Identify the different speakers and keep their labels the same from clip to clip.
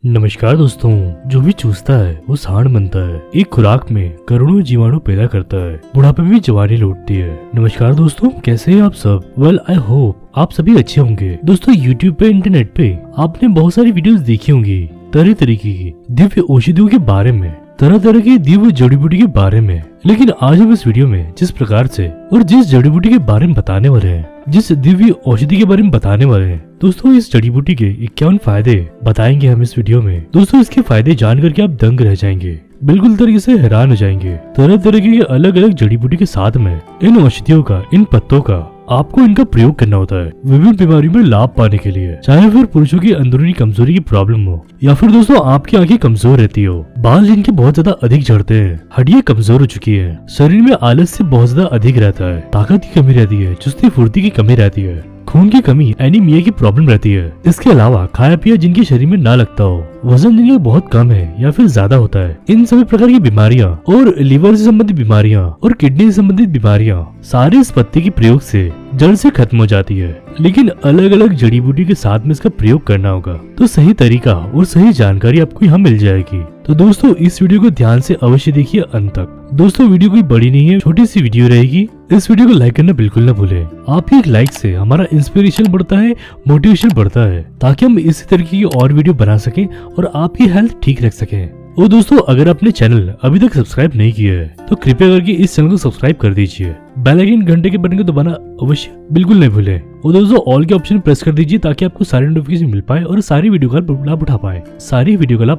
Speaker 1: नमस्कार दोस्तों। जो भी चूसता है वो सांड बनता है। एक खुराक में करोड़ों जीवाणु पैदा करता है, बुढ़ापे में जवानी लौटती है। नमस्कार दोस्तों, कैसे हैं आप सब? वेल आई होप आप सभी अच्छे होंगे। दोस्तों यूट्यूब पे, इंटरनेट पे आपने बहुत सारी वीडियोस देखी होंगी तरह तरीके की दिव्य औषधियों के बारे में, तरह तरह की दिव्य जड़ी बूटी के बारे में। लेकिन आज हम इस वीडियो में जिस प्रकार से और जिस जड़ी बूटी के बारे में बताने वाले हैं, जिस दिव्य औषधि के बारे में बताने वाले हैं दोस्तों, इस जड़ी बूटी के 51 फायदे बताएंगे हम इस वीडियो में। दोस्तों इसके फायदे जान करके आप दंग रह जाएंगे, बिल्कुल तरीके से हैरान हो जाएंगे। तरह तरह की अलग अलग जड़ी बूटी के साथ में इन औषधियों का, इन पत्तों का आपको इनका प्रयोग करना होता है विभिन्न बीमारियों में लाभ पाने के लिए। चाहे फिर पुरुषों की अंदरूनी कमजोरी की प्रॉब्लम हो या फिर दोस्तों आपकी आंखें कमजोर रहती हो, बाल जिनके बहुत ज्यादा अधिक झड़ते हैं, हड्डियां कमजोर हो चुकी है, शरीर में आलस्य बहुत ज्यादा अधिक रहता है, ताकत की कमी रहती है, चुस्ती फुर्ती की कमी रहती है, खून की कमी, एनीमिया की प्रॉब्लम रहती है। इसके अलावा खाया पिया जिनके शरीर में ना लगता हो, वजन जिनका बहुत कम है या फिर ज्यादा होता है, इन सभी प्रकार की बीमारियां और लीवर से संबंधित बीमारियां और किडनी से संबंधित बीमारियां सारे इस पत्ते के प्रयोग से जड़ से खत्म हो जाती है। लेकिन अलग अलग जड़ी बूटी के साथ में इसका प्रयोग करना होगा तो सही तरीका और सही जानकारी आपको यहाँ मिल जाएगी। तो दोस्तों इस वीडियो को ध्यान से अवश्य देखिए अंत तक। दोस्तों वीडियो कोई बड़ी नहीं है, छोटी सी वीडियो रहेगी। इस वीडियो को लाइक करना बिल्कुल न भूलें। आपके एक लाइक से हमारा इंस्पिरेशन बढ़ता है, मोटिवेशन बढ़ता है, ताकि हम इसी तरीके की और वीडियो बना सकें और आपकी हेल्थ ठीक रख सकें। और दोस्तों अगर आपने चैनल अभी तक सब्सक्राइब नहीं किया है तो कृपया करके इस चैनल को सब्सक्राइब कर दीजिए। बेल आइकन घंटे के बटन को दबाना अवश्य बिल्कुल नहीं भूलें। और दोस्तों ऑल के ऑप्शन प्रेस कर दीजिए ताकि आपको सारी नोटिफिकेशन मिल पाए और सारी वीडियो का लाभ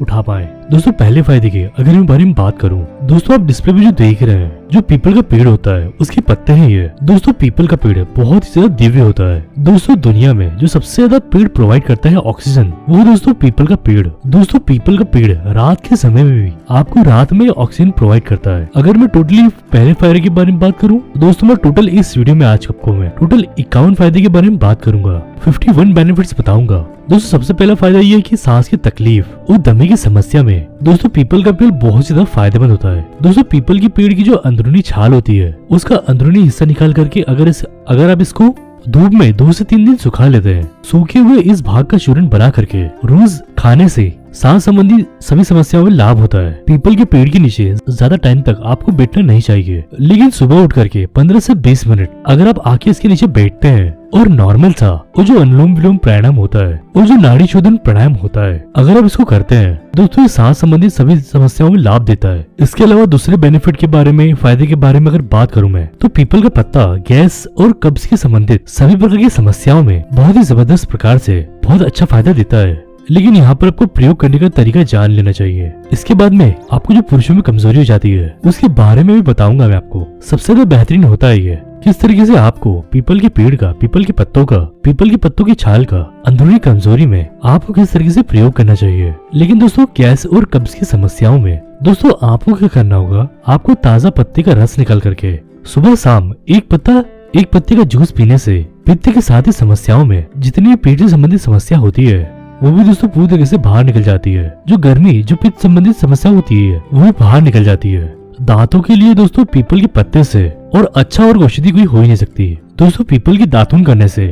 Speaker 1: उठा पाए। दोस्तों पहले फायदे के अगर मैं बारे में बात करूं, दोस्तों आप डिस्प्ले में जो देख रहे हैं, जो पीपल का पेड़ होता है उसके पत्ते हैं ये। दोस्तों पीपल का पेड़ बहुत ही ज्यादा दिव्य होता है। दोस्तों दुनिया में जो सबसे ज्यादा पेड़ प्रोवाइड करता है ऑक्सीजन, वो दोस्तों पीपल का पेड़। दोस्तों पीपल का पेड़ रात के समय में भी आपको रात में ऑक्सीजन प्रोवाइड करता है। अगर मैं टोटली पहले फायदे के बारे में बात करूं, दोस्तों मैं टोटल इस वीडियो में आज आपको मैं टोटल 51 फायदे के बारे में बात करूंगा, 51 बेनिफिट्स बताऊंगा। दोस्तों सबसे पहला फायदा ये है कि सांस की तकलीफ और दमे की समस्या में दोस्तों पीपल का पेड़ बहुत ज्यादा फायदेमंद होता है। दोस्तों पीपल की पेड़ की जो अंदरूनी छाल होती है उसका अंदरूनी हिस्सा निकाल करके अगर आप इसको धूप में 2 से 3 दिन सुखा लेते हैं, सूखे हुए इस भाग का चूर्ण बना करके रोज खाने से सांस संबंधी सभी समस्याओं में लाभ होता है। पीपल के पेड़ के नीचे ज्यादा टाइम तक आपको बैठना नहीं चाहिए, लेकिन सुबह उठ करके 15 से 20 मिनट अगर आप आके इसके नीचे बैठते हैं और नॉर्मल सा और जो अनुलोम विलोम प्राणायाम होता है और जो नाड़ी शोधन प्राणायाम होता है, अगर आप इसको करते हैं दोस्तों ये सांस संबंधी सभी समस्याओं में लाभ देता है। इसके अलावा दूसरे बेनिफिट के बारे में, फायदे के बारे में अगर बात करूं मैं, तो पीपल का पत्ता गैस और कब्ज के संबंधित सभी प्रकार की समस्याओं में बहुत ही जबरदस्त प्रकार से बहुत अच्छा फायदा देता है। लेकिन यहाँ पर आपको प्रयोग करने का तरीका जान लेना चाहिए। इसके बाद में आपको जो पुरुषों में कमजोरी हो जाती है उसके बारे में भी बताऊंगा मैं आपको। सबसे ज्यादा बेहतरीन होता है ये किस तरीके से आपको पीपल के पेड़ का, पीपल के पत्तों का, पीपल के पत्तों की छाल का अंदरूनी कमजोरी में आपको किस तरीके से प्रयोग करना चाहिए। लेकिन दोस्तों गैस और कब्ज की समस्याओं में दोस्तों आपको क्या करना होगा, आपको ताजा पत्ते का रस निकाल करके सुबह शाम एक पत्ते का जूस पीने से पित्त के साथ ही समस्याओं में जितनी पेट से संबंधित समस्या होती है वो भी दोस्तों पूरी तरीके से बाहर निकल जाती है। जो गर्मी, जो पित्त संबंधित समस्या होती है वो भी बाहर निकल जाती है। दांतों के लिए दोस्तों पीपल के पत्ते से और अच्छा और औषधि कोई हो ही नहीं सकती। दोस्तों पीपल की दातुन करने से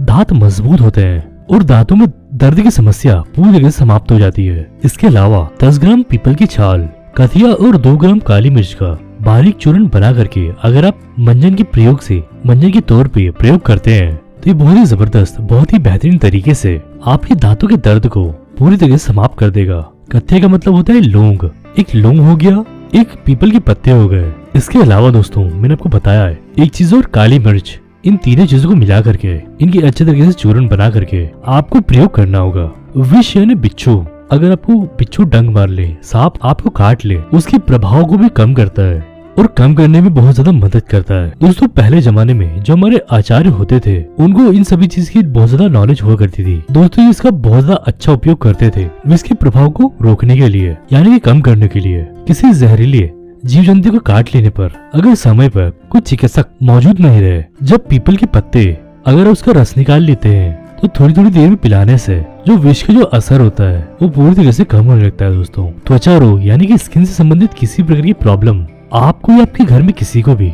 Speaker 1: दांत मजबूत होते हैं और दांतों में दर्द की समस्या पूरी तरीके से समाप्त हो जाती है। इसके अलावा 10 ग्राम पीपल की छाल, कथिया और 2 ग्राम काली मिर्च का बारीक चूर्ण बना करके अगर आप मंजन के तौर पे प्रयोग करते हैं तो ये बहुत ही जबरदस्त, बहुत ही बेहतरीन तरीके से आपके दांतों के दर्द को पूरी तरह से समाप्त कर देगा। कत्थे का मतलब होता है लौंग। एक लौंग हो गया, एक पीपल के पत्ते हो गए। इसके अलावा दोस्तों मैंने आपको बताया है एक चीज और काली मिर्च। इन तीनों चीजों को मिला करके इनकी अच्छे तरीके से चूर्ण बना करके आपको प्रयोग करना होगा। विष यानी बिच्छू, अगर आपको बिच्छू डंग मार ले, सांप आपको काट ले, उसके प्रभाव को भी कम करता है और कम करने में बहुत ज्यादा मदद करता है। दोस्तों पहले जमाने में जो हमारे आचार्य होते थे उनको इन सभी चीज की बहुत ज्यादा नॉलेज हुआ करती थी। दोस्तों इसका बहुत ज्यादा अच्छा उपयोग करते थे इसके प्रभाव को रोकने के लिए, यानी कि कम करने के लिए। किसी जहरीले जीव जंतु को काट लेने पर अगर समय पर कुछ चिकित्सक मौजूद नहीं रहे, जब पीपल के पत्ते अगर उसका रस निकाल लेते हैं तो थोड़ी थोड़ी देर में पिलाने से जो विष का जो असर होता है वो पूरी तरह से कम होने लगता है। दोस्तों त्वचा रोग यानी कि स्किन से संबंधित किसी प्रकार की प्रॉब्लम आपको या आपके घर में किसी को भी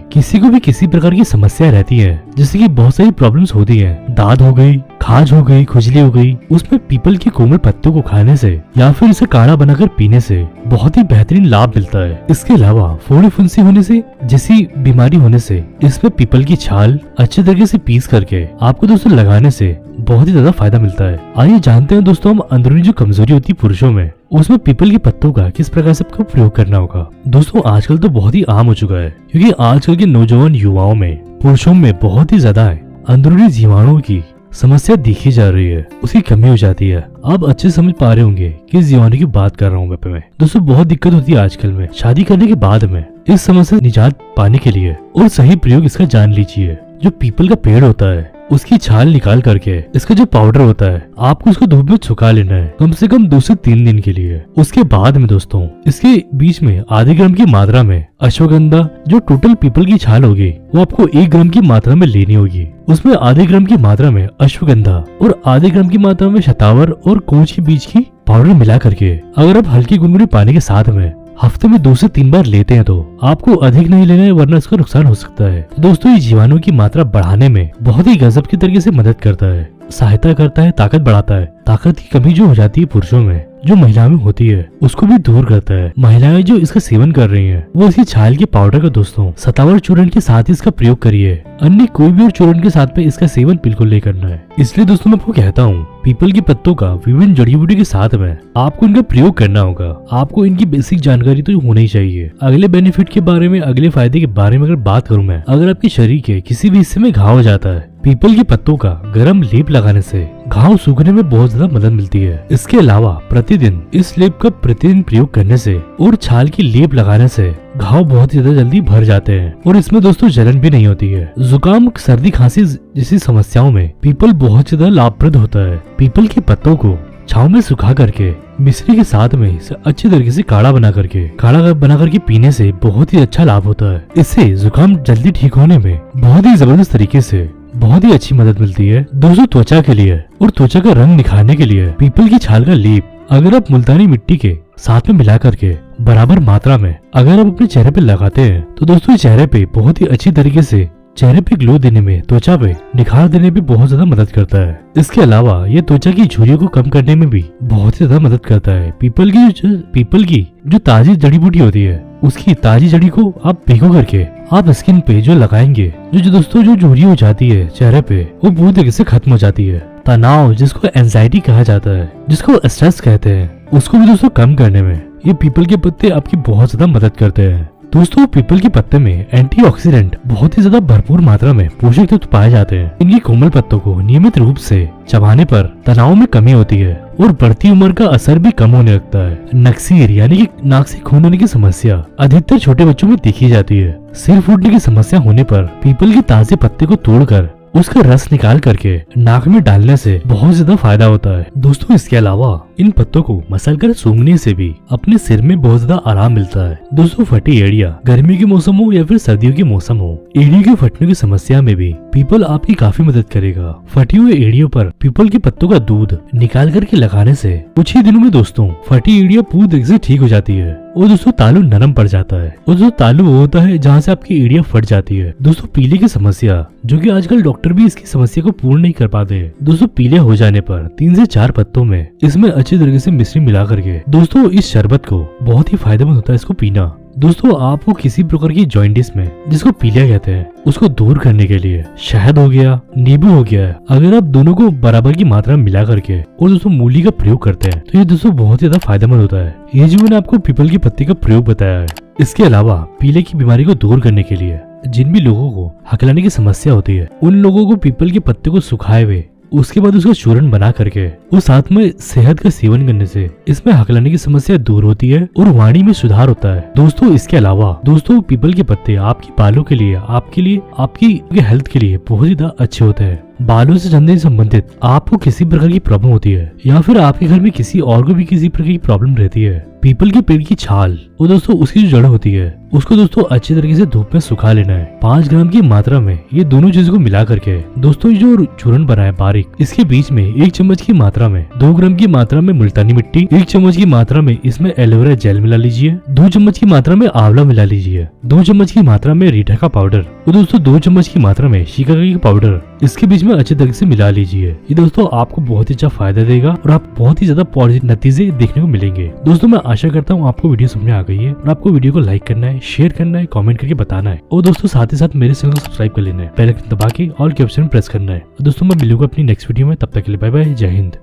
Speaker 1: किसी प्रकार की समस्या रहती है, जैसे कि बहुत सारी प्रॉब्लम्स होती हैं, दाद हो गई, खाज हो गई, खुजली हो गई, उसमें पीपल के कोमल पत्तों को खाने से या फिर इसे काढ़ा बनाकर पीने से बहुत ही बेहतरीन लाभ मिलता है। इसके अलावा फोड़े फुंसी होने से जैसी बीमारी होने से इसमें पीपल की छाल अच्छे तरीके से पीस करके आपको दोस्तों लगाने से बहुत ही ज्यादा फायदा मिलता है। आइए जानते हैं दोस्तों हम अंदरूनी जो कमजोरी होती है पुरुषों में, उसमें पीपल के पत्तों का किस प्रकार से आपको प्रयोग करना होगा। दोस्तों आजकल तो बहुत ही आम हो चुका है, क्योंकि आजकल के नौजवान युवाओं में, पुरुषों में बहुत ही ज्यादा अंदरूनी जीवाणुओं की समस्या देखी जा रही है, उसकी कमी हो जाती है। आप अच्छे समझ पा रहे होंगे किस जीवाणु की बात कर रहा हूँ मैं। दोस्तों बहुत दिक्कत होती है आजकल में शादी करने के बाद में इस समस्या से निजात पाने के लिए, और सही प्रयोग इसका जान लीजिए। जो पीपल का पेड़ होता है उसकी छाल निकाल करके इसका जो पाउडर होता है आपको उसको धूप में सुखा लेना है, कम से कम 2 से 3 दिन के लिए। उसके बाद में दोस्तों इसके बीच में आधे ग्राम की मात्रा में अश्वगंधा, जो टोटल पीपल की छाल होगी वो आपको 1 ग्राम की मात्रा में लेनी होगी। उसमें आधे ग्राम की मात्रा में अश्वगंधा और आधे ग्राम की मात्रा में शतावर और कोंच के बीज की पाउडर मिला करके अगर आप हल्की गुनगुनी पानी के साथ में हफ्ते में 2 से 3 बार लेते हैं तो आपको अधिक नहीं लेना है, वरना इसका नुकसान हो सकता है। तो दोस्तों ये जीवाणु की मात्रा बढ़ाने में बहुत ही गजब के तरीके से मदद करता है, सहायता करता है, ताकत बढ़ाता है। ताकत की कमी जो हो जाती है पुरुषों में, जो महिलाओं में होती है, उसको भी दूर करता है। महिलाएं जो इसका सेवन कर रही हैं, वो इसकी छाल के पाउडर का दोस्तों सतावर चूर्ण के साथ ही इसका प्रयोग करिए, अन्य कोई भी और चूर्ण के साथ में इसका सेवन बिल्कुल नहीं करना है। इसलिए दोस्तों मैं आपको कहता हूँ पीपल के पत्तों का विभिन्न जड़ी बूटी के साथ में आपको इनका प्रयोग करना होगा। आपको इनकी बेसिक जानकारी तो होनी चाहिए। अगले बेनिफिट के बारे में, अगले फायदे के बारे में अगर बात करूँ मैं, अगर आपके शरीर के किसी भी हिस्से में घाव हो जाता है, पीपल के पत्तों का गर्म लेप लगाने से घाव सूखने में बहुत ज्यादा मदद मिलती है। इसके अलावा प्रतिदिन इस लेप का प्रतिदिन प्रयोग करने से और छाल की लेप लगाने से घाव बहुत ज्यादा जल्दी भर जाते हैं, और इसमें दोस्तों जलन भी नहीं होती है। जुकाम, सर्दी, खांसी जैसी समस्याओं में पीपल बहुत ज्यादा लाभप्रद होता है। पीपल के पत्तों को छाव में सुखा करके मिश्री के साथ में इसे अच्छी तरीके से काढ़ा बना करके पीने से बहुत ही अच्छा लाभ होता है। इससे जुकाम जल्दी ठीक होने में बहुत ही जबरदस्त तरीके से बहुत ही अच्छी मदद मिलती है। दोस्तों त्वचा के लिए और त्वचा का रंग निखारने के लिए पीपल की छाल का लेप अगर आप मुल्तानी मिट्टी के साथ में मिला करके बराबर मात्रा में अगर आप अपने चेहरे पे लगाते हैं तो दोस्तों चेहरे पे बहुत ही अच्छी तरीके से चेहरे पे ग्लो देने में, त्वचा पे निखार देने में बहुत ज्यादा मदद करता है। इसके अलावा ये त्वचा की झुर्रियों को कम करने में भी बहुत ही ज्यादा मदद करता है। पीपल की जो ताजी जड़ी बूटी होती है, उसकी ताजी जड़ी को आप भिगो करके आप स्किन पे जो लगाएंगे, जो दोस्तों जो झुर्री हो जाती है चेहरे पे, वो पूरी तरीके से खत्म हो जाती है। तनाव, जिसको एंजाइटी कहा जाता है, जिसको स्ट्रेस कहते हैं, उसको भी दोस्तों कम करने में ये पीपल के पत्ते आपकी बहुत ज्यादा मदद करते हैं। दोस्तों पीपल के पत्ते में एंटीऑक्सीडेंट बहुत ही ज्यादा भरपूर मात्रा में पोषक तत्व पाए जाते हैं। इनकी कोमल पत्तों को नियमित रूप से चबाने पर तनाव में कमी होती है और बढ़ती उम्र का असर भी कम होने लगता है। नक्सीर यानी कि नाक से खून होने की समस्या अधिकतर छोटे बच्चों में देखी जाती है। सिर फूटने की समस्या होने पर पीपल के ताजे पत्ते को तोड़कर उसका रस निकाल करके नाक में डालने से बहुत ज्यादा फायदा होता है। दोस्तों इसके अलावा इन पत्तों को मसलकर सूंघने से भी अपने सिर में बहुत ज्यादा आराम मिलता है। दोस्तों फटी एड़ियां, गर्मी के मौसम हो या फिर सर्दियों के मौसम हो, एड़ियों के फटने की समस्या में भी पीपल आपकी काफी मदद करेगा। फटी हुई एड़ियों पर पीपल के पत्तों का दूध निकाल करके लगाने से कुछ ही दिनों में दोस्तों फटी एड़ियां पूरी तरह से ठीक हो जाती है और दोस्तों तालू नरम पड़ जाता है। और दोस्तों तालू वो होता है जहाँ से आपकी एड़ियां फट जाती है। दोस्तों पीले की समस्या, जो कि आजकल डॉक्टर भी इसकी समस्या को पूर्ण नहीं कर पाते हैं। दोस्तों पीले हो जाने पर 3 से 4 पत्तों में इसमें अच्छी तरीके से मिश्री मिला करके दोस्तों इस शरबत को बहुत ही फायदेमंद होता है इसको पीना। दोस्तों आपको किसी प्रकार की जॉइंटिस में, जिसको पीलिया कहते हैं, उसको दूर करने के लिए शहद हो गया, नींबू हो गया, अगर आप दोनों को बराबर की मात्रा में मिला करके और दोस्तों मूली का प्रयोग करते हैं तो ये दोस्तों बहुत ज्यादा फायदेमंद होता है। ये जो मैंने आपको पीपल की पत्ती का प्रयोग बताया है। इसके अलावा पीले की बीमारी को दूर करने के लिए जिन भी लोगों को हकलाने की समस्या होती है, उन लोगों को पीपल के पत्ते को सुखाए हुए उसके बाद उसका चूर्ण बना करके और साथ में शहद का सेवन करने से इसमें हकलाने की समस्या दूर होती है और वाणी में सुधार होता है। दोस्तों इसके अलावा दोस्तों पीपल के पत्ते आपकी बालों के लिए, आपकी हेल्थ के लिए बहुत ही ज्यादा अच्छे होते हैं। बालों से झड़ने से संबंधित आपको किसी प्रकार की प्रॉब्लम होती है या फिर आपके घर में किसी और को भी किसी प्रकार की प्रॉब्लम रहती है, पीपल के पेड़ की छाल और दोस्तों उसकी जो जड़ होती है उसको दोस्तों अच्छी तरीके से धूप में सुखा लेना है। 5 ग्राम की मात्रा में ये दोनों चीजों को मिला करके दोस्तों जो चूरन बना है बारीक, इसके बीच में 1 चम्मच की मात्रा में 2 ग्राम की मात्रा में मुल्तानी मिट्टी, 1 चम्मच की मात्रा में इसमें एलोवेरा जेल मिला लीजिए, 2 चम्मच की मात्रा में आंवला मिला लीजिए, 2 चम्मच की मात्रा में रीठा का पाउडर और दोस्तों 2 चम्मच की मात्रा में शिकाकाई का पाउडर इसके बीच में अच्छे तरीके से मिला लीजिए। ये दोस्तों आपको बहुत ही अच्छा फायदा देगा और आप बहुत ही ज्यादा पॉजिटिव नतीजे देखने को मिलेंगे। दोस्तों मैं आशा करता हूँ आपको वीडियो समझ में आ गई है और आपको वीडियो को लाइक करना है, शेयर करना है, कमेंट करके बताना है और दोस्तों साथ ही साथ मेरे चैनल को सब्सक्राइब कर लेना है, बेल आइकन दबा के ऑल के ऑप्शन प्रेस करना है। दोस्तों मैं मिलूंगा अपनी नेक्स्ट वीडियो में, तब तक के लिए बाय बाय, जय हिंद।